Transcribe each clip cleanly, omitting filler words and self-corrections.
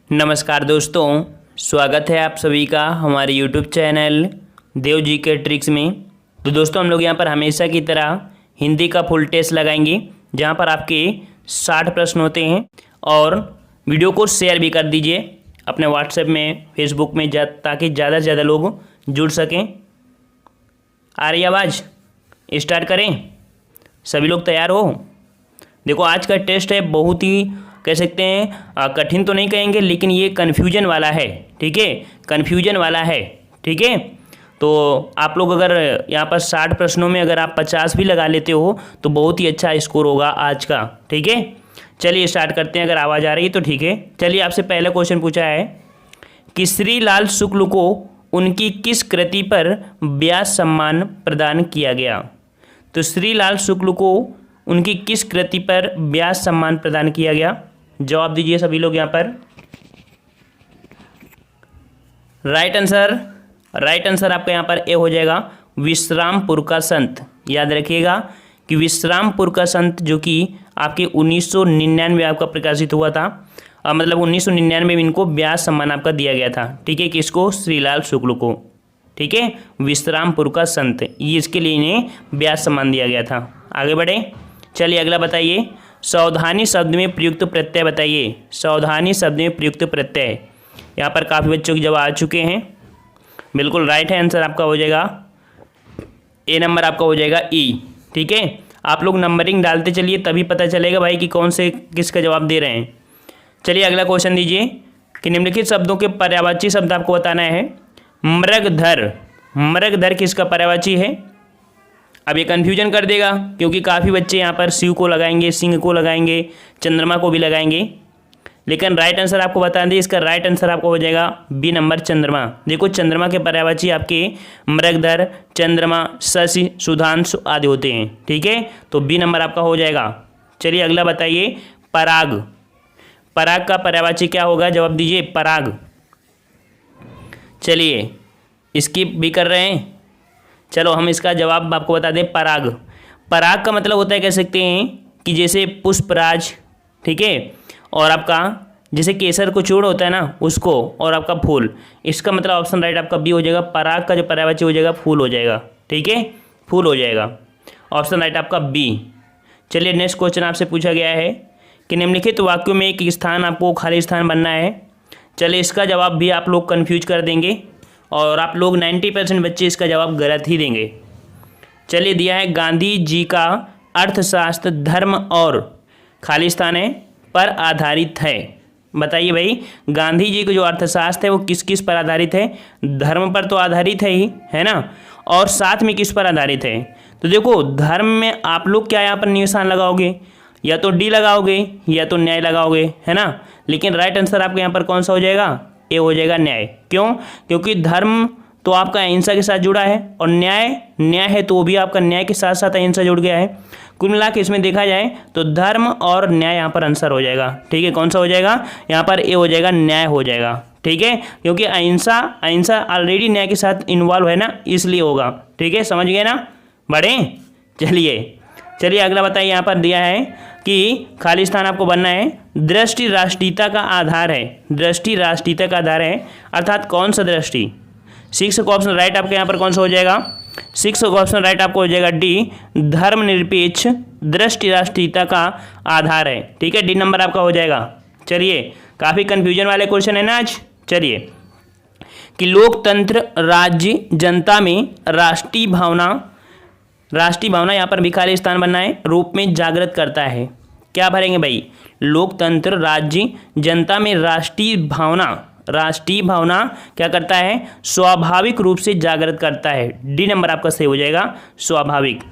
नमस्कार दोस्तों, स्वागत है आप सभी का हमारे यूट्यूब चैनल देव जी के ट्रिक्स में। तो दोस्तों हम लोग यहाँ पर हमेशा की तरह हिंदी का फुल टेस्ट लगाएंगे, जहाँ पर आपके 60 प्रश्न होते हैं। और वीडियो को शेयर भी कर दीजिए अपने व्हाट्सएप में, फेसबुक में, ताकि ज़्यादा से ज़्यादा लोग जुड़ सकें। आ रही आवाज़? स्टार्ट करें? सभी लोग तैयार हो? देखो आज का टेस्ट है बहुत ही कह सकते हैं कठिन तो नहीं कहेंगे, लेकिन ये कन्फ्यूजन वाला है। ठीक है, कन्फ्यूजन वाला है। ठीक है, तो आप लोग अगर यहाँ पर 60 प्रश्नों में अगर आप 50 भी लगा लेते हो तो बहुत ही अच्छा स्कोर होगा आज का। ठीक है, चलिए स्टार्ट करते हैं। अगर आवाज़ आ रही है तो ठीक है। चलिए आपसे पहला क्वेश्चन पूछा है कि श्री लाल शुक्ल को उनकी किस कृति पर व्यास सम्मान प्रदान किया गया। तो श्री लाल शुक्ल को उनकी किस कृति पर व्यास सम्मान प्रदान किया गया? जवाब दीजिए सभी लोग यहाँ पर। राइट आंसर आपका यहाँ पर ए हो जाएगा, विश्रामपुर का संत। याद रखिएगा कि विश्रामपुर का संत जो कि आपके 1999 आपका प्रकाशित हुआ था, मतलब 1999 में इनको व्यास सम्मान आपका दिया गया था। ठीक है, किसको? श्रीलाल शुक्ल को। ठीक है, विश्रामपुर का संत, ये इसके लिए इन्हें व्यास सम्मान दिया गया था। आगे बढ़े, चलिए अगला बताइए। सावधानी शब्द में प्रयुक्त प्रत्यय बताइए। सावधानी शब्द में प्रयुक्त प्रत्यय, यहाँ पर काफ़ी बच्चों के जवाब आ चुके हैं। बिल्कुल राइट है, आंसर आपका हो जाएगा ए नंबर, आपका हो जाएगा ई। ठीक है, आप लोग नंबरिंग डालते चलिए, तभी पता चलेगा भाई कि कौन से किसका जवाब दे रहे हैं। चलिए अगला क्वेश्चन दीजिए कि निम्नलिखित शब्दों के पर्यायवाची शब्द आपको बताना है। मृगधर, मृगधर किसका पर्यायवाची है? अब ये कन्फ्यूजन कर देगा, क्योंकि काफ़ी बच्चे यहाँ पर शिव को लगाएंगे, सिंह को लगाएंगे, चंद्रमा को भी लगाएंगे, लेकिन राइट आंसर आपको बता दें, इसका राइट आंसर आपको हो जाएगा बी नंबर, चंद्रमा। देखो चंद्रमा के पर्यायवाची आपके मृगधर, चंद्रमा, शशि, सुधांशु आदि होते हैं। ठीक है, तो बी नंबर आपका हो जाएगा। चलिए अगला बताइए, पराग। पराग का पर्यायवाची क्या होगा? जवाब दीजिए, पराग। चलिए स्किप भी कर रहे हैं, चलो हम इसका जवाब आपको बता दें। पराग, पराग का मतलब होता है, कह सकते हैं कि जैसे पुष्पराज, ठीक है, और आपका जैसे केसर को चूर्ण होता है ना उसको, और आपका फूल। इसका मतलब ऑप्शन राइट आपका बी हो जाएगा। पराग का जो पर्यायवाची हो जाएगा फूल हो जाएगा। ठीक है, फूल हो जाएगा, ऑप्शन राइट आपका बी। चलिए नेक्स्ट क्वेश्चन आपसे पूछा गया है कि निम्नलिखित वाक्यों में एक स्थान आपको खाली स्थान बनना है। चलिए इसका जवाब भी आप लोग कन्फ्यूज कर देंगे, और आप लोग 90% बच्चे इसका जवाब गलत ही देंगे। चलिए दिया है, गांधी जी का अर्थशास्त्र धर्म और खाली स्थान है पर आधारित है। बताइए भाई, गांधी जी का जो अर्थशास्त्र है वो किस किस पर आधारित है? धर्म पर तो आधारित है ही, है ना, और साथ में किस पर आधारित है? तो देखो धर्म में आप लोग क्या यहाँ पर निशान लगाओगे? या तो डी लगाओगे या तो न्याय लगाओगे, है ना, लेकिन राइट आंसर आपका यहाँ पर कौन सा हो जाएगा? ए हो जाएगा, न्याय। क्यों? क्योंकि धर्म तो आपका अहिंसा के साथ जुड़ा है, और न्याय है तो वो भी आपका न्याय के साथ साथ अहिंसा जुड़ गया है। कुल मिला के इसमें देखा जाए तो धर्म और न्याय यहाँ पर आंसर हो जाएगा। ठीक है, कौन सा हो जाएगा? यहाँ पर ए हो जाएगा, न्याय हो जाएगा। ठीक है, क्योंकि अहिंसा ऑलरेडी न्याय के साथ इन्वॉल्व है ना, इसलिए होगा। ठीक है, समझ गए ना? बढ़े, चलिए अगला बताइए। यहाँ पर दिया है कि खाली स्थान आपको बनना है। दृष्टि राष्ट्रीयता का आधार है। दृष्टि राष्ट्रीयता का आधार है, अर्थात कौन सा दृष्टि? 6 का ऑप्शन राइट आपके यहाँ पर कौन सा हो जाएगा? 6 का ऑप्शन राइट आपको हो जाएगा डी, धर्मनिरपेक्ष दृष्टि राष्ट्रीयता का आधार है। ठीक है, डी नंबर आपका हो जाएगा। चलिए काफ़ी कन्फ्यूजन वाले क्वेश्चन है ना आज। चलिए कि लोकतंत्र राज्य जनता में राष्ट्रीय भावना यहाँ पर भी खाली स्थान बनना है, रूप में जागृत करता है। क्या भरेंगे भाई? लोकतंत्र राज्य जनता में राष्ट्रीय भावना क्या करता है? स्वाभाविक रूप से जागृत करता है। डी नंबर आपका सही हो जाएगा, स्वाभाविक।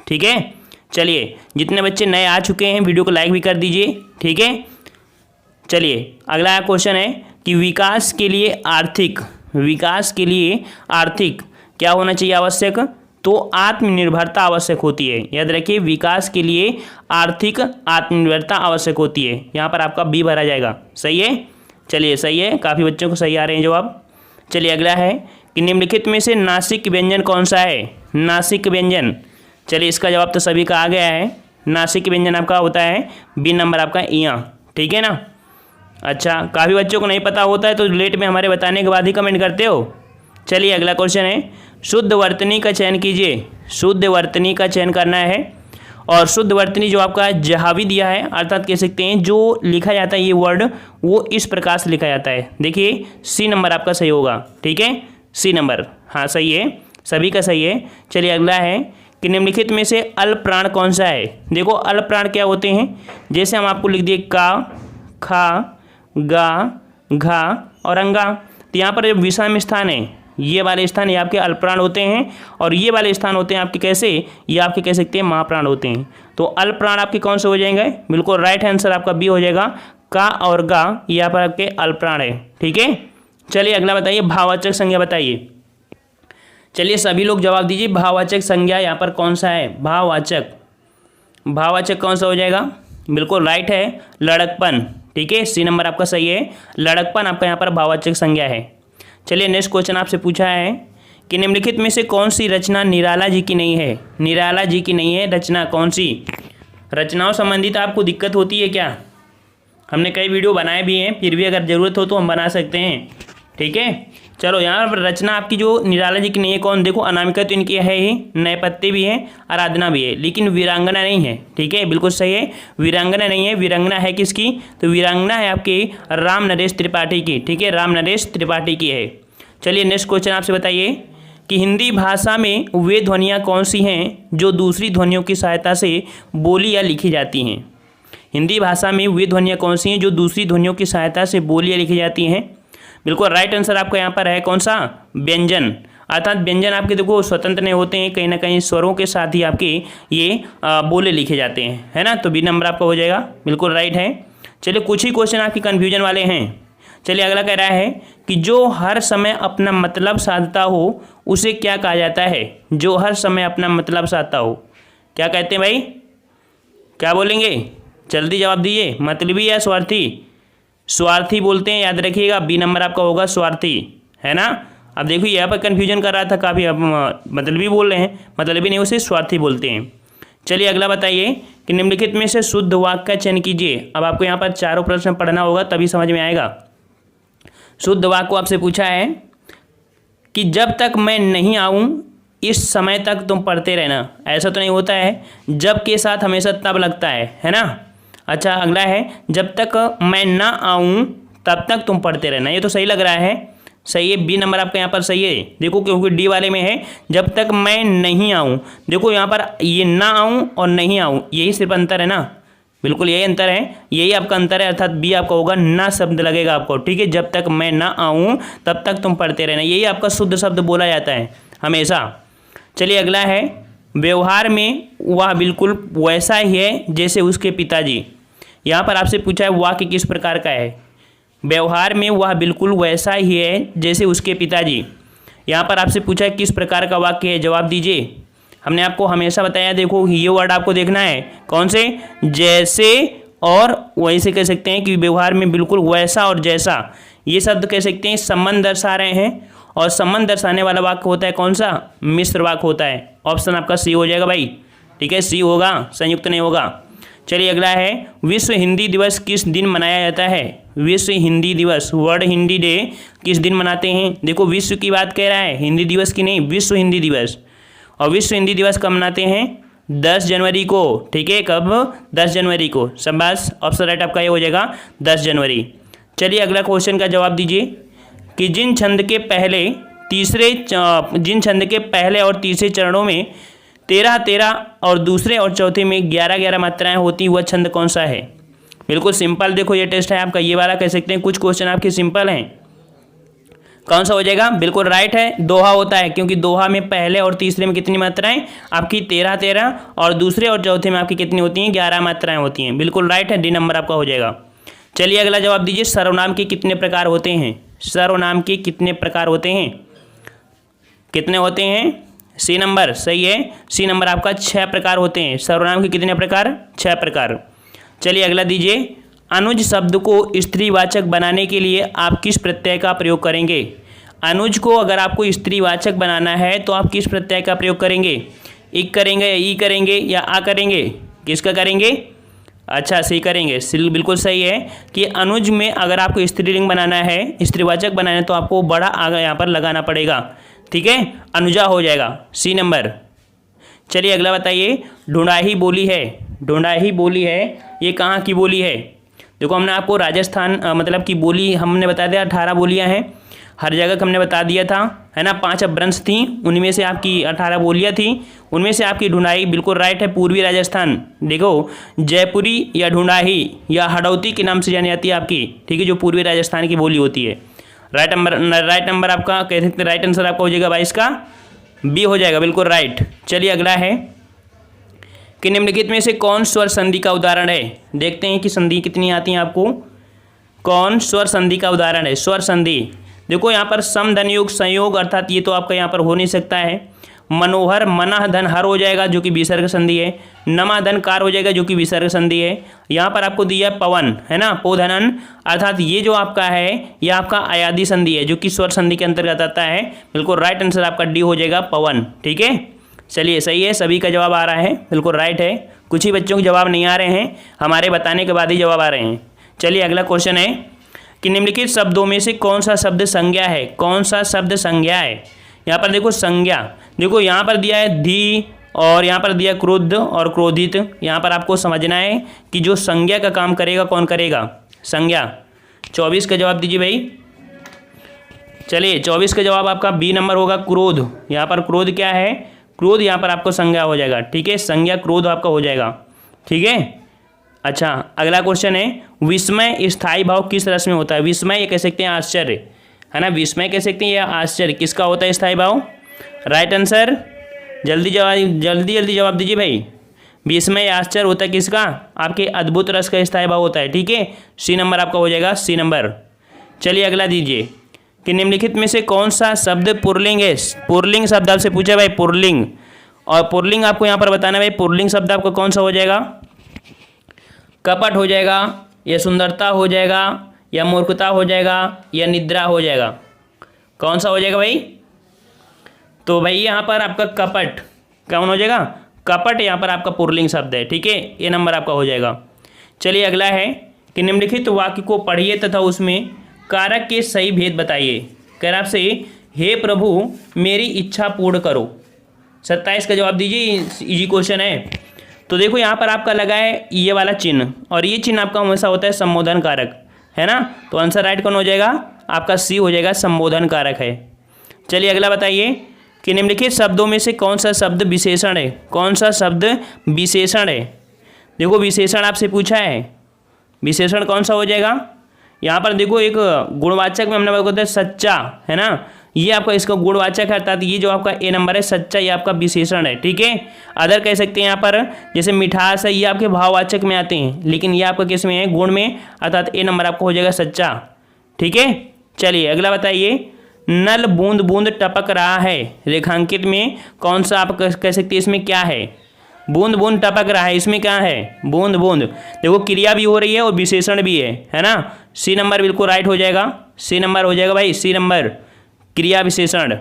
ठीक है, चलिए जितने बच्चे नए आ चुके हैं वीडियो को लाइक भी कर दीजिए। ठीक है, चलिए अगला क्वेश्चन है कि विकास के लिए आर्थिक क्या होना चाहिए आवश्यक? तो आत्मनिर्भरता आवश्यक होती है। याद रखिए, विकास के लिए आर्थिक आत्मनिर्भरता आवश्यक होती है। यहाँ पर आपका बी भरा जाएगा। सही है, चलिए सही है, काफ़ी बच्चों को सही आ रहे हैं जवाब। चलिए अगला है कि निम्नलिखित में से नासिक व्यंजन कौन सा है? नासिक व्यंजन, चलिए इसका जवाब तो सभी का आ गया है। नासिक व्यंजन आपका होता है बी नंबर आपका इया। ठीक है ना, अच्छा, काफ़ी बच्चों को नहीं पता होता है तो लेट में हमारे बताने के बाद ही कमेंट करते हो। चलिए अगला क्वेश्चन है, शुद्ध वर्तनी का चयन कीजिए। शुद्ध वर्तनी का चयन करना है और शुद्ध वर्तनी जो आपका जहावी दिया है, अर्थात कह सकते हैं जो लिखा जाता है ये वर्ड वो इस प्रकार से लिखा जाता है। देखिए सी नंबर आपका सही होगा, ठीक है, सी नंबर हाँ सही है, सभी का सही है। चलिए अगला है कि निम्नलिखित में से अल्प प्राण कौन सा है। देखो अल्प प्राण क्या होते हैं, जैसे हम आपको लिख दिए का, खा, गा, घा और अंगा, तो यहाँ पर जो विषम स्थान है ये वाले स्थान ये आपके अल्पप्राण होते हैं और ये वाले स्थान होते हैं आपके कैसे, ये आपके कह सकते हैं महाप्राण होते हैं। तो अल्पप्राण आपके कौन से हो जाएंगे, बिल्कुल राइट आंसर आपका बी हो जाएगा, का और गा यहाँ पर आपके अल्पप्राण है, ठीक है। चलिए अगला बताइए, भाववाचक संज्ञा बताइए। चलिए सभी लोग जवाब दीजिए, भाववाचक संज्ञा यहाँ पर कौन सा है, भाववाचक, भाववाचक कौन सा हो जाएगा, बिल्कुल राइट है, लड़कपन, ठीक है, सी नंबर आपका सही है, लड़कपन आपका यहाँ पर भाववाचक संज्ञा है। चलिए नेक्स्ट क्वेश्चन आपसे पूछा है कि निम्नलिखित में से कौन सी रचना निराला जी की नहीं है। निराला जी की नहीं है रचना कौन सी, रचनाओं संबंधित आपको दिक्कत होती है क्या, हमने कई वीडियो बनाए भी हैं, फिर भी अगर ज़रूरत हो तो हम बना सकते हैं, ठीक है। चलो यहाँ पर रचना आपकी जो निराला जी की नहीं है कौन, देखो अनामिका तो इनकी है ही, नयपत्य भी है, आराधना भी है, लेकिन वीरांगना नहीं है, ठीक है, बिल्कुल सही है, वीरांगना नहीं है। वीरांगना है किसकी, तो वीरांगना है आपकी राम नरेश त्रिपाठी की, ठीक है, राम नरेश त्रिपाठी की है। चलिए नेक्स्ट क्वेश्चन आपसे बताइए कि हिंदी भाषा में वे ध्वनियाँ कौन सी हैं जो दूसरी ध्वनियों की सहायता से बोली या लिखी जाती हैं। हिंदी भाषा में वे ध्वनियाँ कौन सी हैं जो दूसरी ध्वनियों की सहायता से बोली या लिखी जाती हैं, बिल्कुल राइट आंसर आपका यहाँ पर है कौन सा, व्यंजन, अर्थात व्यंजन आपके देखो स्वतंत्र नहीं होते हैं, कहीं ना कहीं स्वरों के साथ ही आपके ये बोले लिखे जाते हैं, है ना, तो बी नंबर आपका हो जाएगा, बिल्कुल राइट है। चलिए कुछ ही क्वेश्चन आपके कन्फ्यूजन वाले हैं। चलिए अगला कह रहा है कि जो हर समय अपना मतलब साधता हो उसे क्या कहा जाता है। जो हर समय अपना मतलब साधता हो क्या कहते हैं भाई, क्या बोलेंगे, जल्दी जवाब दीजिए, मतलबी या स्वार्थी, स्वार्थी बोलते हैं, याद रखिएगा, बी नंबर आपका होगा स्वार्थी, है ना। अब देखो यहाँ पर कन्फ्यूजन कर रहा था काफ़ी, अब मतलबी बोल रहे हैं, मतलबी नहीं उसे स्वार्थी बोलते हैं। चलिए अगला बताइए कि निम्नलिखित में से शुद्ध वाक्य का चयन कीजिए। अब आपको यहाँ पर चारों प्रश्न पढ़ना होगा तभी समझ में आएगा। शुद्ध वाक्य को आपसे पूछा है कि जब तक मैं नहीं आऊँ इस समय तक तुम पढ़ते रहना। ऐसा तो नहीं होता है, जब के साथ हमेशा तब लगता है ना। अच्छा अगला है, जब तक मैं ना आऊँ तब तक तुम पढ़ते रहना, ये तो सही लग रहा है, सही है, बी नंबर आपका यहाँ पर सही है। देखो क्योंकि डी वाले में है जब तक मैं नहीं आऊँ, देखो यहाँ पर ये ना आऊँ और नहीं आऊँ यही सिर्फ अंतर है ना, बिल्कुल यही अंतर है, यही आपका अंतर है, अर्थात बी आपका होगा ना शब्द लगेगा आपको, ठीक है, जब तक मैं ना आऊँ तब तक तुम पढ़ते रहना, यही आपका शुद्ध शब्द बोला जाता है हमेशा। चलिए अगला है, व्यवहार में वह बिल्कुल वैसा ही है जैसे उसके पिताजी। यहाँ पर आपसे पूछा है वाक्य किस प्रकार का है। व्यवहार में वह बिल्कुल वैसा ही है जैसे उसके पिताजी, यहाँ पर आपसे पूछा है किस प्रकार का वाक्य है, जवाब दीजिए। हमने आपको हमेशा बताया, देखो ये वर्ड आपको देखना है कौन से, जैसे और वैसे कह सकते हैं कि व्यवहार में बिल्कुल वैसा और जैसा, ये शब्द कह सकते हैं संबंध दर्शा रहे हैं, और संबंध दर्शाने वाला वाक्य होता है कौन सा, मिश्र वाक्य होता है। ऑप्शन आपका सी हो जाएगा भाई, ठीक है, सी होगा, संयुक्त नहीं होगा। चलिए अगला है, विश्व हिंदी दिवस किस दिन मनाया जाता है। विश्व हिंदी दिवस, वर्ल्ड हिंदी डे किस दिन मनाते हैं। देखो विश्व की बात कह रहा है, हिंदी दिवस की नहीं, विश्व हिंदी दिवस। और विश्व हिंदी दिवस कब मनाते हैं, 10 जनवरी को, ठीक है, कब, 10 जनवरी को, शाबाश, ऑप्शन राइट आपका ये हो जाएगा 10 जनवरी। चलिए अगला क्वेश्चन का जवाब दीजिए कि जिन छंद के पहले और तीसरे चरणों में 13-13 और दूसरे और चौथे में 11-11 मात्राएं होती, वह छंद कौन सा है। बिल्कुल सिंपल, देखो ये टेस्ट है आपका, ये वाला कह सकते हैं, कुछ क्वेश्चन आपके सिंपल हैं। कौन सा हो जाएगा, बिल्कुल राइट है, दोहा होता है, क्योंकि दोहा में पहले और तीसरे में कितनी मात्राएं आपकी 13-13 और दूसरे और चौथे में आपकी कितनी होती हैं, 11 मात्राएं होती हैं, बिल्कुल राइट है, डी नंबर आपका हो जाएगा। चलिए अगला जवाब दीजिए, सर्वनाम के कितने प्रकार होते हैं। सर्वनाम के कितने प्रकार होते हैं, कितने होते हैं, सी नंबर सही है, सी नंबर आपका 6 प्रकार होते हैं। सर्वनाम के कितने प्रकार, 6 प्रकार। चलिए अगला दीजिए, अनुज शब्द को स्त्रीवाचक बनाने के लिए आप किस प्रत्यय का प्रयोग करेंगे। अनुज को अगर आपको स्त्रीवाचक बनाना है तो आप किस प्रत्यय का प्रयोग करेंगे, इक करेंगे या ई करेंगे या आ करेंगे, किसका करेंगे, अच्छा सही करेंगे, बिल्कुल सही है कि अनुज में अगर आपको स्त्रीलिंग बनाना है, स्त्रीवाचक बनाना है, तो आपको बड़ा आगे यहाँ पर लगाना पड़ेगा। ठीक है, अनुजा हो जाएगा सी नंबर। चलिए अगला बताइए, ढूंढाही बोली है। ढूंढाही बोली है, ये कहाँ की बोली है? देखो हमने आपको राजस्थान मतलब की बोली हमने बता दिया, 18 बोलियाँ हैं, हर जगह का हमने बता दिया था, है ना। 5 अपभ्रंश थी, उनमें से आपकी 18 बोलियाँ थी, उनमें से आपकी ढूंढाही बिल्कुल राइट है। पूर्वी राजस्थान, देखो जयपुरी या ढूंढाही या हड़ौती के नाम से जानी जाती है आपकी, ठीक है, जो पूर्वी राजस्थान की बोली होती है। राइट नंबर आपका कह सकते, राइट आंसर आपका हो जाएगा 22 का बी हो जाएगा, बिल्कुल राइट। चलिए अगला है कि निम्नलिखित में से कौन स्वर संधि का उदाहरण है? देखते हैं कि संधि कितनी आती हैं आपको। कौन स्वर संधि का उदाहरण है? स्वर संधि देखो यहाँ पर सम धन योग संयोग, अर्थात ये तो आपका यहाँ पर हो नहीं सकता है। मनोहर मना धन हर हो जाएगा जो कि विसर्ग संधि है। नमा धन कार हो जाएगा जो कि विसर्ग संधि है। यहाँ पर आपको दिया है पवन, है ना, पोधनन, अर्थात ये जो आपका है ये आपका अयादी संधि है जो कि स्वर संधि के अंतर्गत आता है। बिल्कुल राइट आंसर आपका डी हो जाएगा पवन। ठीक है, चलिए सही है, सभी का जवाब आ रहा है, बिल्कुल राइट है। कुछ ही बच्चों के जवाब नहीं आ रहे हैं, हमारे बताने के बाद ही जवाब आ रहे हैं। चलिए अगला क्वेश्चन है कि निम्नलिखित शब्दों में से कौन सा शब्द संज्ञा है? कौन सा शब्द संज्ञा है? यहाँ पर देखो संज्ञा, देखो यहाँ पर दिया है धी और यहाँ पर दिया क्रुद्ध और क्रोधित। यहाँ पर आपको समझना है कि जो संज्ञा का काम करेगा कौन करेगा? संज्ञा। 24 का जवाब दीजिए भाई। चलिए 24 का जवाब आपका बी नंबर होगा, क्रोध। यहाँ पर क्रोध क्या है? क्रोध यहाँ पर आपको संज्ञा हो जाएगा। ठीक है, संज्ञा क्रोध आपका हो जाएगा। ठीक है, अच्छा अगला क्वेश्चन है, विस्मय स्थायी भाव किस रस में होता है? विस्मय ये कह सकते हैं आश्चर्य, है ना, विस्मय कह सकते हैं या आश्चर्य, किसका होता है स्थायी भाव? राइट आंसर, जल्दी जवाब दीजिए भाई। विस्मय आश्चर्य होता है किसका? आपके अद्भुत रस का स्थायी भाव होता है। ठीक है, सी नंबर आपका हो जाएगा, सी नंबर। चलिए अगला दीजिए कि निम्नलिखित में से कौन सा शब्द पुरलिंग है? पुरलिंग शब्द आपसे पूछा भाई, पुरलिंग, और पुरलिंग आपको यहाँ पर बताना भाई, पुरलिंग शब्द आपका कौन सा हो जाएगा? कपट हो जाएगा या सुंदरता हो जाएगा या मूर्खता हो जाएगा या निद्रा हो जाएगा? कौन सा हो जाएगा भाई? तो भाई यहाँ पर आपका कपट कौन हो जाएगा? कपट यहाँ पर आपका पुरलिंग शब्द है। ठीक है, ये नंबर आपका हो जाएगा। चलिए अगला है कि निम्नलिखित वाक्य को पढ़िए तथा उसमें कारक के सही भेद बताइए। कह रहा आपसे, हे प्रभु मेरी इच्छा पूर्ण करो। 27 का जवाब दीजिए, इजी क्वेश्चन है। तो देखो यहाँ पर आपका लगा है ये वाला चिन्ह, और ये चिन्ह आपका हमेशा होता है संबोधन कारक, है ना। तो आंसर राइट कौन हो जाएगा? आपका सी हो जाएगा, संबोधन कारक है। चलिए अगला बताइए कि निम्नलिखित शब्दों में से कौन सा शब्द विशेषण है? कौन सा शब्द विशेषण है? देखो विशेषण आपसे पूछा है, विशेषण कौन सा हो जाएगा? यहाँ पर देखो एक गुणवाचक में हमने बताया सच्चा, है ना, ये आपका इसका गुणवाचक है, अर्थात ये जो आपका ए नंबर है सच्चा, ये आपका विशेषण है। ठीक है, अदर कह सकते हैं यहाँ पर जैसे मिठास है, ये आपके भाववाचक में आते हैं, लेकिन ये आपका किस में है? गुण में, अर्थात ए नंबर आपको हो जाएगा सच्चा। ठीक है, चलिए अगला बताइए, नल बूंद बूंद टपक रहा है, रेखांकित में कौन सा आप कह सकते हैं इसमें क्या है? बूंद बूंद टपक रहा है, इसमें क्या है? बूंद बूंद। देखो क्रिया भी हो रही है और विशेषण भी है ना। सी नंबर बिल्कुल राइट हो जाएगा, सी नंबर हो जाएगा भाई, सी नंबर, क्रिया विशेषण।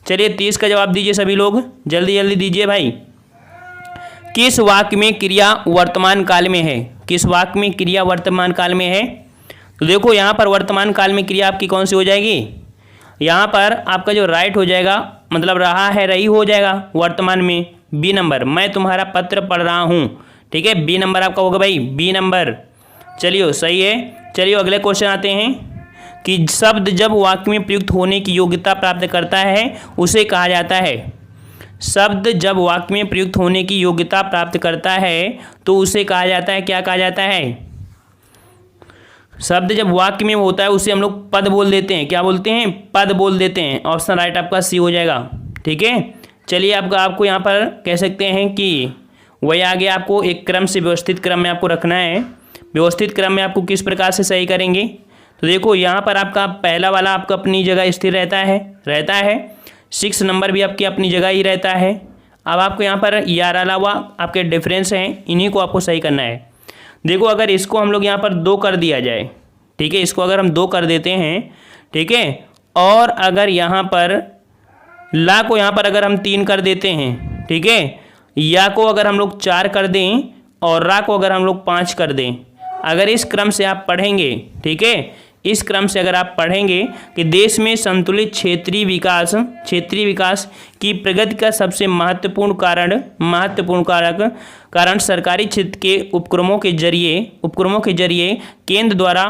चलिए 30 का जवाब दीजिए सभी लोग, जल्दी दीजिए भाई। किस वाक्य में क्रिया वर्तमान काल में है? किस वाक्य में क्रिया वर्तमान काल में है? तो देखो यहाँ पर वर्तमान काल में क्रिया आपकी कौन सी हो जाएगी? यहाँ पर आपका जो राइट हो जाएगा, मतलब रहा है रही हो जाएगा वर्तमान में, बी नंबर, मैं तुम्हारा पत्र पढ़ रहा हूँ। ठीक है, बी नंबर आपका होगा भाई, बी नंबर। चलिए सही है। चलिए अगले क्वेश्चन आते हैं कि शब्द जब वाक्य में प्रयुक्त होने की योग्यता प्राप्त करता है उसे कहा जाता है। शब्द जब वाक्य में प्रयुक्त होने की योग्यता प्राप्त करता है तो उसे कहा जाता है, क्या कहा जाता है? शब्द जब वाक्य में होता है उसे हम लोग पद बोल देते हैं। क्या बोलते हैं? पद बोल देते हैं। ऑप्शन राइट आपका सी हो जाएगा। ठीक है, चलिए आपको यहाँ पर कह सकते हैं कि वही आगे आपको एक क्रम से व्यवस्थित क्रम में आपको रखना है। व्यवस्थित क्रम में आपको किस प्रकार से सही करेंगे? तो देखो यहाँ पर आपका पहला वाला आपका अपनी जगह स्थिर रहता है 6 नंबर भी आपकी अपनी जगह ही रहता है। अब आपको यहाँ पर यार अलावा आपके डिफरेंस हैं, इन्हीं को आपको सही करना है। देखो अगर इसको हम लोग यहाँ पर 2 कर दिया जाए, ठीक है, इसको अगर हम 2 कर देते हैं, ठीक है, और अगर यहाँ पर ला को यहाँ पर अगर हम 3 कर देते हैं, ठीक है, या को अगर हम लोग 4 कर दें और रा को अगर हम लोग 5 कर दें, अगर इस क्रम से आप पढ़ेंगे, ठीक है, इस क्रम से अगर आप पढ़ेंगे कि देश में संतुलित क्षेत्रीय विकास की प्रगति का सबसे महत्वपूर्ण कारण सरकारी क्षेत्र के उपक्रमों के जरिए केंद्र द्वारा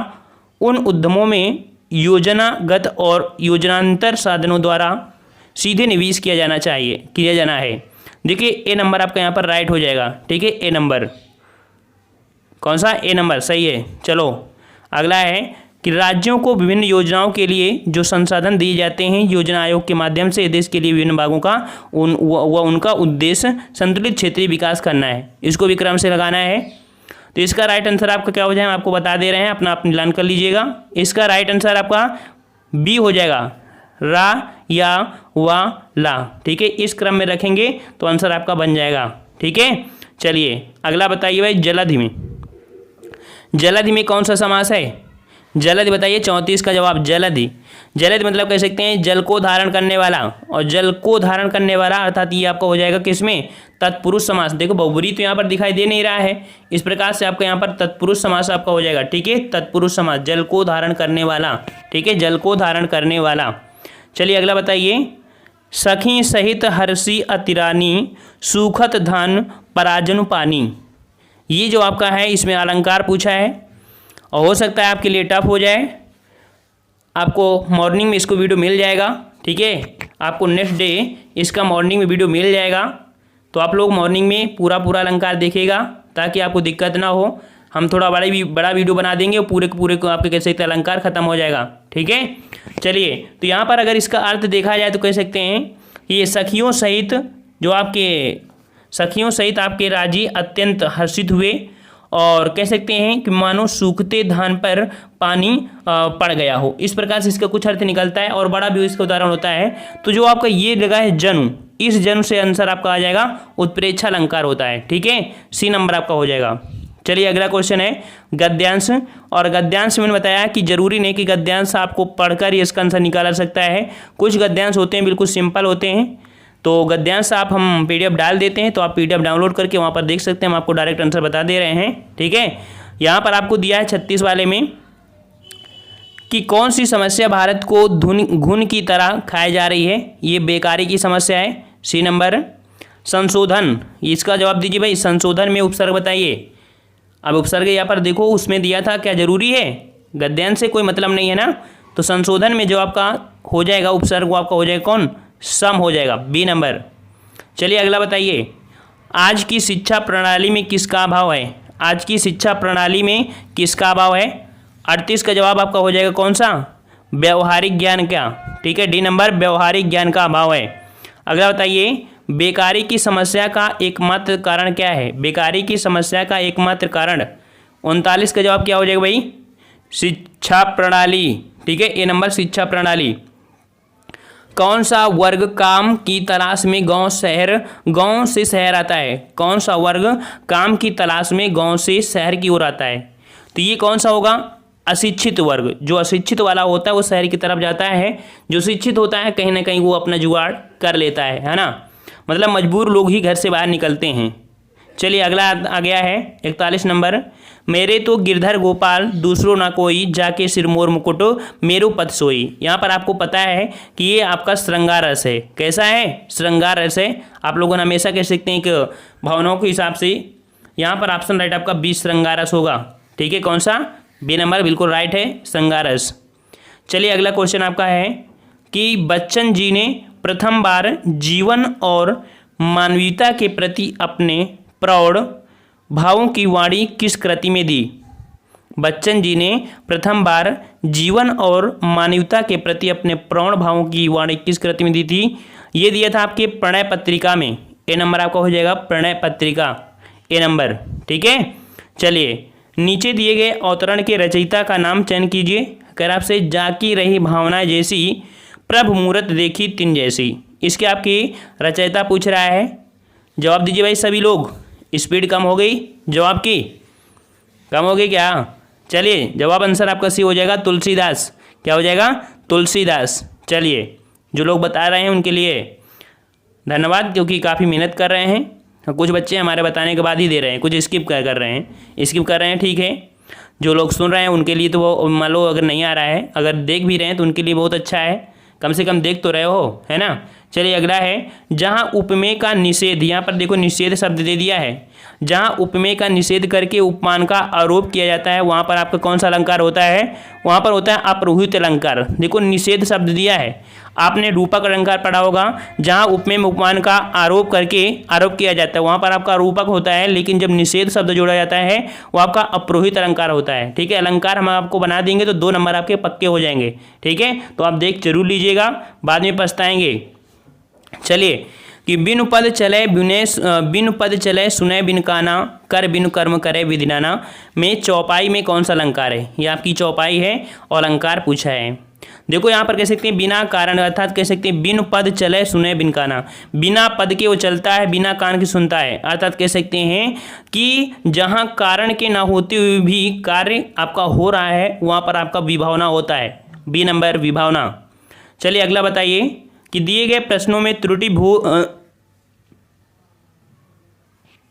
उन उद्यमों में योजनागत और योजनांतर साधनों द्वारा सीधे निवेश किया जाना है। देखिए ए नंबर आपका यहाँ पर राइट हो जाएगा, ठीक है, ए नंबर कौन सा, ए नंबर सही है। चलो अगला है कि राज्यों को विभिन्न योजनाओं के लिए जो संसाधन दिए जाते हैं योजना आयोग के माध्यम से देश के लिए विभिन्न भागों का उनका उद्देश्य संतुलित क्षेत्रीय विकास करना है, इसको भी क्रम से लगाना है। तो इसका राइट आंसर आपका क्या हो जाएगा, आपको बता दे रहे हैं, अपना आप मिलान कर लीजिएगा। इसका राइट आंसर आपका बी हो जाएगा, रा या वा ला, ठीक है, इस क्रम में रखेंगे तो आंसर आपका बन जाएगा, ठीक है। चलिए अगला बताइए भाई, जलधि में कौन सा समास है, जलधि बताइए। 34 का जवाब जलधि मतलब कह सकते हैं जल को धारण करने वाला, और जल को धारण करने वाला अर्थात ये आपका हो जाएगा किसमें, तत्पुरुष समास। देखो बहुब्रीहि तो यहाँ पर दिखाई दे नहीं रहा है, इस प्रकार से आपका यहाँ पर तत्पुरुष समास आपका हो जाएगा, ठीक है, तत्पुरुष समास, जल को धारण करने वाला, ठीक है, जल को धारण करने वाला। चलिए अगला बताइए, सखी सहित हर्षी अतिरानी सूखत धान पराजनु पानी, ये जो आपका है इसमें अलंकार पूछा है और हो सकता है आपके लिए टफ हो जाए। आपको मॉर्निंग में इसको वीडियो मिल जाएगा, ठीक है, आपको नेक्स्ट डे इसका मॉर्निंग में वीडियो मिल जाएगा, तो आप लोग मॉर्निंग में पूरा अलंकार देखिएगा ताकि आपको दिक्कत ना हो। हम थोड़ा बड़ा वीडियो बना देंगे और पूरे को आपके कह सकते हैं अलंकार खत्म हो जाएगा, ठीक है। चलिए तो यहाँ पर अगर इसका अर्थ देखा जाए तो कह सकते हैं कि ये सखियों सहित आपके राजी अत्यंत हर्षित हुए और कह सकते हैं कि मानो सूखते धान पर पानी पड़ गया हो, इस प्रकार से इसका कुछ अर्थ निकलता है और बड़ा भी इसका उदाहरण होता है। तो जो आपका ये लगा है जनु, इस जनु से आंसर आपका आ जाएगा उत्प्रेक्षा अलंकार होता है, ठीक है, सी नंबर आपका हो जाएगा। चलिए अगला क्वेश्चन है गद्यांश, और गद्यांश मैंने बताया कि जरूरी नहीं कि गद्यांश आपको पढ़कर ही इसका आंसर निकाला सकता है, कुछ गद्यांश होते हैं बिल्कुल सिंपल होते हैं, तो गद्यांश आप हम PDF डाल देते हैं, तो आप PDF डाउनलोड करके वहाँ पर देख सकते हैं, हम आपको डायरेक्ट आंसर बता दे रहे हैं, ठीक है। यहाँ पर आपको दिया है 36 वाले में कि कौन सी समस्या भारत को घुन की तरह खाई जा रही है, ये बेकारी की समस्या है, सी नंबर। संशोधन, इसका जवाब दीजिए भाई, संशोधन में उपसर्ग बताइए। अब उपसर्ग यहाँ पर देखो उसमें दिया था, क्या जरूरी है, गद्यांश से कोई मतलब नहीं है ना, तो संशोधन में जो आपका हो जाएगा उपसर्ग वो आपका हो जाएगा कौन, सम हो जाएगा, बी नंबर। चलिए अगला बताइए, आज की शिक्षा प्रणाली में किसका अभाव है, आज की शिक्षा प्रणाली में किसका अभाव है। 38 का जवाब आपका हो जाएगा कौन सा, व्यवहारिक ज्ञान का, ठीक है, डी नंबर, व्यवहारिक ज्ञान का अभाव है। अगला बताइए, बेकारी की समस्या का एकमात्र कारण क्या है, बेकारी की समस्या का एकमात्र कारण। 39 का जवाब क्या हो जाएगा भाई, शिक्षा प्रणाली, ठीक है, ए नंबर, शिक्षा प्रणाली। कौन सा वर्ग काम की तलाश में गांव से शहर आता है, कौन सा वर्ग काम की तलाश में गांव से शहर की ओर आता है, तो ये कौन सा होगा, अशिक्षित वर्ग। जो अशिक्षित वाला होता है वो शहर की तरफ जाता है, जो शिक्षित होता है कहीं ना कहीं वो अपना जुगाड़ कर लेता है ना, मतलब मजबूर लोग ही घर से बाहर निकलते हैं। चलिए अगला आ गया है 41 नंबर, मेरे तो गिरधर गोपाल दूसरों ना कोई जाके सिरमौर मुकुट मेरू पथ सोई। यहाँ पर आपको पता है कि ये आपका श्रृंगार रस है, कैसा है, श्रृंगार रस है। आप लोगों ने हमेशा कह सकते हैं कि भावनाओं के हिसाब से यहाँ पर ऑप्शन राइट आपका बी श्रृंगार रस होगा, ठीक है, कौन सा, बी नंबर बिल्कुल राइट है, श्रृंगार रस। चलिए अगला क्वेश्चन आपका है कि बच्चन जी ने प्रथम बार जीवन और मानवीयता के प्रति अपने प्रौढ़ भावों की वाणी किस कृति में दी। बच्चन जी ने प्रथम बार जीवन और मानवता के प्रति अपने प्रौढ़ भावों की वाणी किस कृति में दी थी, ये दिया था आपके प्रणय पत्रिका में, ए नंबर आपका हो जाएगा प्रणय पत्रिका, ए नंबर, ठीक है। चलिए नीचे दिए गए अवतरण के रचयिता का नाम चयन कीजिए, कर आपसे जाकी रही भावना जैसी प्रभ मूरत देखी तिन जैसी, इसके आपकी रचयिता पूछ रहा है, जवाब दीजिए भाई सभी लोग। स्पीड कम हो गई जवाब की, कम हो गई क्या, चलिए जवाब आंसर आपका सी हो जाएगा तुलसीदास, क्या हो जाएगा, तुलसीदास। चलिए जो लोग बता रहे हैं उनके लिए धन्यवाद, क्योंकि काफ़ी मेहनत कर रहे हैं कुछ बच्चे हमारे बताने के बाद ही दे रहे हैं, कुछ स्किप कर रहे हैं, ठीक है। जो लोग सुन रहे हैं उनके लिए तो वो मान लो अगर नहीं आ रहा है, अगर देख भी रहे हैं तो उनके लिए बहुत अच्छा है, कम से कम देख तो रहे हो, है ना। चलिए अगला है, जहाँ उपमेय का निषेध, यहाँ पर देखो निषेध शब्द दे दिया है, जहाँ उपमेय का निषेध करके उपमान का आरोप किया जाता है वहाँ पर आपका कौन सा अलंकार होता है, वहाँ पर होता है अपरोहित अलंकार। देखो निषेध शब्द दिया है, आपने रूपक अलंकार पढ़ा होगा, जहाँ उपमेय में उपमान का आरोप किया जाता है वहाँ पर आपका रूपक होता है, लेकिन जब निषेध शब्द जोड़ा जाता है वो आपका अपरोहित अलंकार होता है, ठीक है। अलंकार हम आपको बना देंगे तो 2 नंबर आपके पक्के हो जाएंगे, ठीक है। तो आप देख जरूर लीजिएगा, बाद में पछताएंगे। चलिए कि बिनु पद चले सुने बिन काना, कर बिनु कर्म करे विधिनाना में चौपाई में कौन सा अलंकार है, ये आपकी चौपाई है और अलंकार पूछा है। देखो यहाँ पर कह सकते हैं बिना कारण, अर्थात कह सकते हैं बिनु पद चले सुने बिन काना, बिना पद के वो चलता है, बिना कान के सुनता है, अर्थात कह सकते हैं कि जहाँ कारण के ना होते हुए भी कार्य आपका हो रहा है वहाँ पर आपका विभावना होता है, बी नंबर विभावना। चलिए अगला बताइए कि दिए गए प्रश्नों में त्रुटि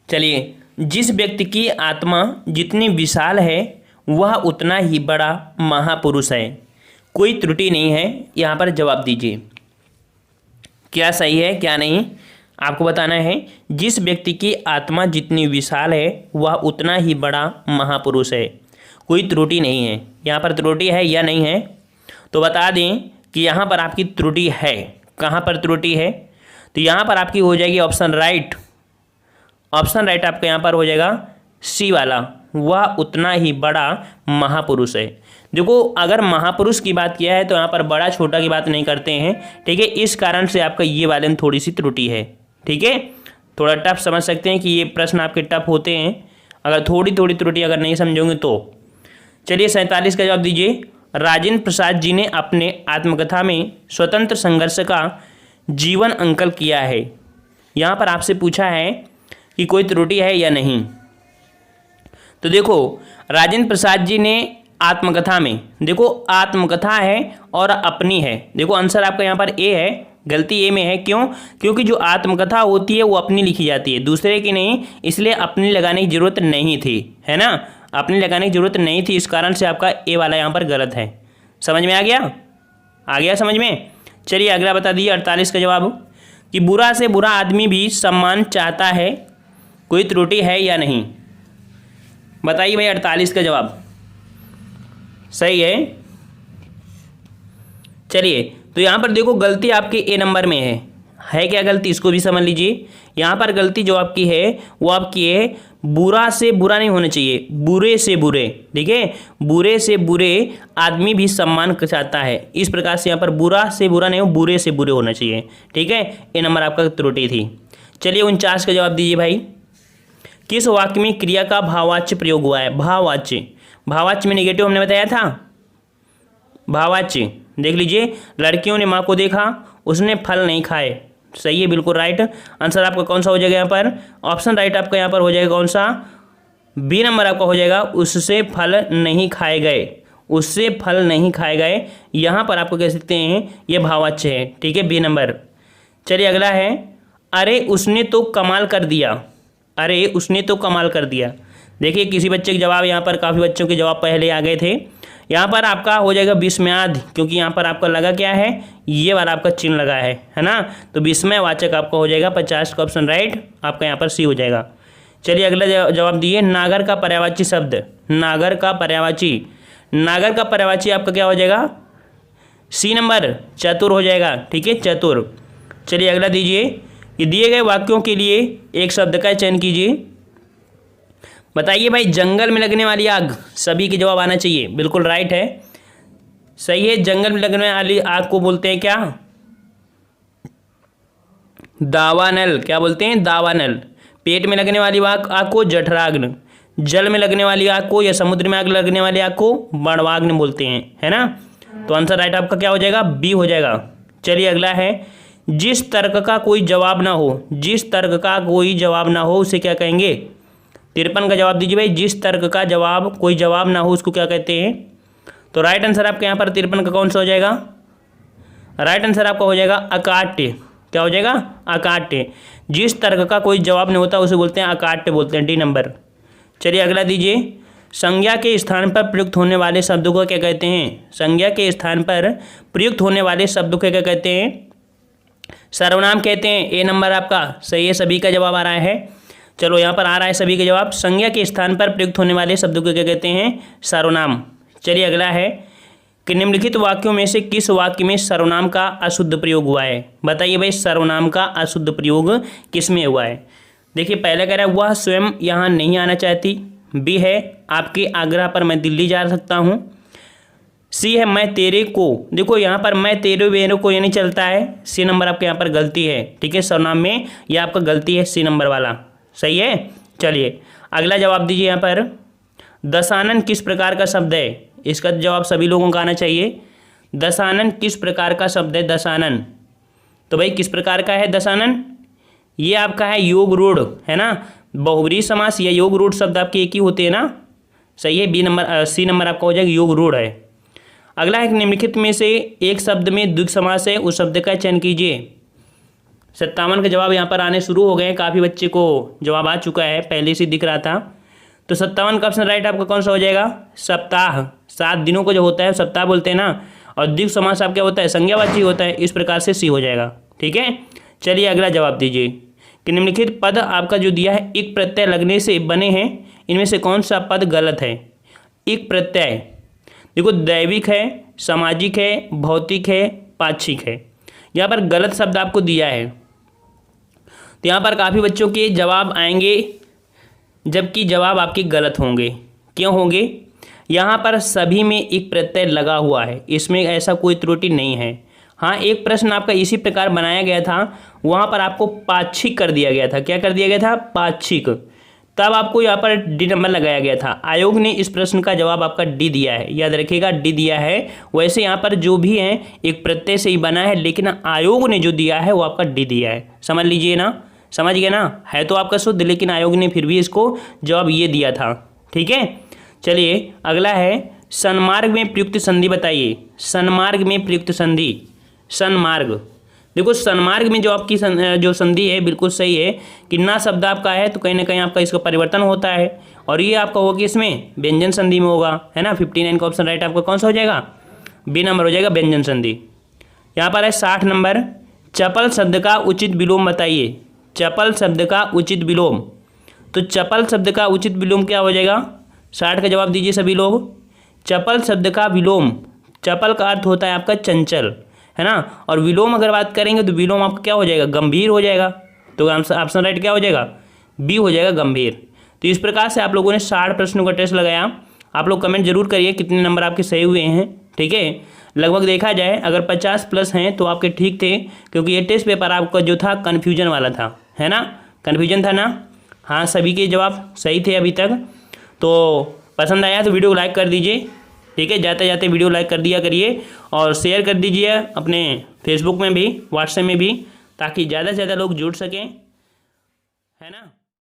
चलिए, जिस व्यक्ति की आत्मा जितनी विशाल है वह उतना ही बड़ा महापुरुष है, कोई त्रुटि नहीं है, यहाँ पर जवाब दीजिए क्या सही है क्या नहीं, आपको बताना है। जिस व्यक्ति की आत्मा जितनी विशाल है वह उतना ही बड़ा महापुरुष है, कोई त्रुटि नहीं है। यहाँ पर त्रुटि है या नहीं है, तो बता दें कि यहाँ पर आपकी त्रुटि है। कहाँ पर त्रुटि है, तो यहाँ पर आपकी हो जाएगी ऑप्शन राइट आपका यहाँ पर हो जाएगा सी वाला, वह उतना ही बड़ा महापुरुष है। देखो अगर महापुरुष की बात किया है तो यहाँ पर बड़ा छोटा की बात नहीं करते हैं, ठीक है। इस कारण से आपका ये वाले में थोड़ी सी त्रुटि है, ठीक है। थोड़ा टफ समझ सकते हैं कि ये प्रश्न आपके टफ होते हैं अगर थोड़ी त्रुटि अगर नहीं समझोगे तो। चलिए 47 का जवाब दीजिए। राजेंद्र प्रसाद जी ने अपने आत्मकथा में स्वतंत्र संघर्ष का जीवन अंकन किया है, यहाँ पर आपसे पूछा है कि कोई त्रुटि है या नहीं। तो देखो राजेंद्र प्रसाद जी ने आत्मकथा में, देखो आत्मकथा है और अपनी है, देखो आंसर आपका यहाँ पर ए है, गलती ए में है। क्यों? क्योंकि जो आत्मकथा होती है वो अपनी लिखी जाती है, दूसरे की नहीं, इसलिए अपनी लगाने की जरूरत नहीं थी, है ना, अपनी लगाने की जरूरत नहीं थी, इस कारण से आपका ए वाला यहाँ पर गलत है। समझ में आ गया समझ में। चलिए अगला बता दिए 48 का जवाब कि बुरा से बुरा आदमी भी सम्मान चाहता है, कोई त्रुटि है या नहीं, बताइए भाई। 48 का जवाब सही है। चलिए तो यहाँ पर देखो गलती आपके ए नंबर में है क्या गलती, इसको भी समझ लीजिए। यहाँ पर गलती जो आपकी है वो आपकी है बुरा से बुरा नहीं होना चाहिए, बुरे से बुरे, ठीक है। बुरे से बुरे आदमी भी सम्मान चाहता है, इस प्रकार से यहाँ पर बुरा से बुरा नहीं हो, बुरे से बुरे होना चाहिए, ठीक है। ए नंबर आपका त्रुटि थी। चलिए 49 का जवाब दीजिए भाई। किस वाक्य में क्रिया का भाववाच्य प्रयोग हुआ है, भाववाच्य में नेगेटिव हमने बताया था, भाववाच्य देख लीजिए। लड़कियों ने माँ को देखा, उसने फल नहीं खाए, सही है, बिल्कुल राइट। आंसर आपका कौन सा हो जाएगा यहाँ पर, ऑप्शन राइट आपका यहाँ पर हो जाएगा कौन सा, बी नंबर आपका हो जाएगा, उससे फल नहीं खाए गए, उससे फल नहीं खाए गए। यहाँ पर आपको कह सकते हैं ये भाववाच्य है, ठीक है, बी नंबर। चलिए अगला है, अरे उसने तो कमाल कर दिया, अरे उसने तो कमाल कर दिया। देखिए किसी बच्चे के जवाब, यहाँ पर काफ़ी बच्चों के जवाब पहले आ गए थे, यहाँ पर आपका हो जाएगा विस्मयाद, क्योंकि यहाँ पर आपका लगा क्या है, ये वाला आपका चिन्ह लगा है ना, तो विस्मयवाचक आपका हो जाएगा 50 का ऑप्शन राइट, आपका यहाँ पर सी हो जाएगा। चलिए अगला जवाब दिए। नागर का पर्यायवाची शब्द, नागर का पर्यायवाची आपका क्या हो जाएगा, सी नंबर, चतुर हो जाएगा, ठीक है, चतुर। चलिए अगला दीजिए कि दिए गए वाक्यों के लिए एक शब्द का चयन कीजिए, बताइए भाई। जंगल में लगने वाली आग, सभी के जवाब आना चाहिए, बिल्कुल राइट है, सही है। जंगल में लगने वाली आग को बोलते हैं क्या, दावानल, क्या बोलते हैं, दावानल। पेट में लगने वाली आग को जठराग्नि, जल में लगने वाली आग को या समुद्र में आग लगने वाली आग को बड़वाग्नि बोलते हैं, है ना। तो आंसर राइट आपका क्या हो जाएगा, बी हो जाएगा। चलिए अगला है, जिस तर्क का कोई जवाब ना हो, जिस तर्क का कोई जवाब ना हो उसे क्या कहेंगे, 53 का जवाब दीजिए भाई। जिस तर्क का जवाब कोई जवाब ना हो उसको क्या कहते हैं, तो राइट आंसर आपके यहाँ पर 53 का कौन सा हो जाएगा, राइट आंसर आपका हो जाएगा अकाट्य, क्या हो जाएगा? अकाट्य। जिस तर्क का कोई जवाब नहीं होता उसे बोलते हैं अकाट्य, बोलते हैं, डी नंबर। चलिए अगला दीजिए, संज्ञा के स्थान पर प्रयुक्त होने वाले शब्दों को क्या कहते हैं? संज्ञा के स्थान पर प्रयुक्त होने वाले शब्दों को क्या कहते हैं? सर्वनाम कहते हैं। ए नंबर आपका सही है, सभी का जवाब आ रहा है। चलो यहाँ पर आ रहा है सभी के जवाब। संज्ञा के स्थान पर प्रयुक्त होने वाले शब्दों को क्या कहते हैं? सर्वनाम। चलिए अगला है कि निम्नलिखित वाक्यों में से किस वाक्य में सर्वनाम का अशुद्ध प्रयोग हुआ है? बताइए भाई, सर्वनाम का अशुद्ध प्रयोग किस में हुआ है? देखिए पहले कह रहा है वह स्वयं यहाँ नहीं आना चाहती। बी है आपके आग्रह पर मैं दिल्ली जा सकता हूँ। सी है मैं तेरे को, देखो यहाँ पर मैं तेरे वेरे को ये नहीं चलता है। सी नंबर आपके यहाँ पर गलती है, ठीक है, सर्वनाम में यह आपका गलती है, सी नंबर वाला सही है। चलिए अगला जवाब दीजिए। यहाँ पर दशानन किस प्रकार का शब्द है? इसका जवाब सभी लोगों का आना चाहिए। दशानन किस प्रकार का शब्द है? दशानन तो भाई किस प्रकार का है दशानन? ये आपका है योग रूढ़, है ना। बहुब्रीहि समास या योग रूढ़ शब्द आपके एक ही होते हैं ना, सही है। बी नंबर, सी नंबर आपका हो जाएगा योग रूढ़ है। अगला है निम्नलिखित में से एक शब्द में द्विग समास है, उस शब्द का चयन कीजिए। 57 का जवाब यहाँ पर आने शुरू हो गए हैं, काफ़ी बच्चे को जवाब आ चुका है, पहले से दिख रहा था। तो 57 का ऑप्शन राइट आपका कौन सा हो जाएगा? सप्ताह। 7 दिनों को जो होता है सप्ताह बोलते हैं ना, और द्विग समास आप क्या होता है? संज्ञावाची होता है। इस प्रकार से सी हो जाएगा, ठीक है। चलिए अगला जवाब दीजिए कि निम्नलिखित पद आपका जो दिया है एक प्रत्यय लगने से बने हैं, इनमें से कौन सा पद गलत है? एक प्रत्यय, देखो दैविक है, सामाजिक है, भौतिक है, पाक्षिक है। यहाँ पर गलत शब्द आपको दिया है, तो यहाँ पर काफ़ी बच्चों के जवाब आएंगे जबकि जवाब आपके गलत होंगे। क्यों होंगे? यहाँ पर सभी में एक प्रत्यय लगा हुआ है, इसमें ऐसा कोई त्रुटि नहीं है। हाँ, एक प्रश्न आपका इसी प्रकार बनाया गया था, वहाँ पर आपको पाक्षिक कर दिया गया था। क्या कर दिया गया था? पाक्षिक। तब आपको यहाँ पर डी नंबर लगाया गया था। आयोग ने इस प्रश्न का जवाब आपका डी दिया है, याद रखिएगा डी दिया है। वैसे यहाँ पर जो भी है एक प्रत्यय से ही बना है, लेकिन आयोग ने जो दिया है वो आपका डी दिया है। समझ लीजिए ना, समझ गए ना। है तो आपका शुद्ध, लेकिन आयोग ने फिर भी इसको जवाब ये दिया था, ठीक है। चलिए अगला है सन्मार्ग में प्रयुक्त संधि बताइए। सन्मार्ग में प्रयुक्त संधि, सन्मार्ग, देखो सन्मार्ग में जो आपकी जो संधि है बिल्कुल सही है कि ना शब्द आपका है तो कहीं ना कहीं आपका इसका परिवर्तन होता है, और ये आपका होगा कि इसमें व्यंजन संधि में होगा, है ना। 59 का ऑप्शन राइट आपका कौन सा हो जाएगा? बी नंबर हो जाएगा, व्यंजन संधि। यहाँ पर है 60 नंबर, चपल शब्द का उचित विलोम बताइए। चपल शब्द का उचित विलोम, तो चपल शब्द का उचित विलोम क्या हो जाएगा? 60 का जवाब दीजिए सभी लोग। चपल शब्द का विलोम, चपल का अर्थ होता है आपका चंचल, है ना, और विलोम अगर बात करेंगे तो विलोम आपका क्या हो जाएगा? गंभीर हो जाएगा। तो ऑप्शन राइट क्या हो जाएगा? बी हो जाएगा, गंभीर। तो इस प्रकार से आप लोगों ने 60 प्रश्नों का टेस्ट लगाया। आप लोग कमेंट जरूर करिए कितने नंबर आपके सही हुए हैं, ठीक है। लगभग देखा जाए अगर 50 प्लस हैं तो आपके ठीक थे, क्योंकि ये टेस्ट पेपर आपका जो था कन्फ्यूजन वाला था, है ना, कन्फ्यूजन था ना। हाँ, सभी के जवाब सही थे अभी तक। तो पसंद आया तो वीडियो को लाइक कर दीजिए, ठीक है। जाते जाते वीडियो लाइक कर दिया करिए और शेयर कर दीजिए अपने फेसबुक में भी, व्हाट्सएप में भी, ताकि ज़्यादा से ज़्यादा लोग जुड़ सकें, है ना।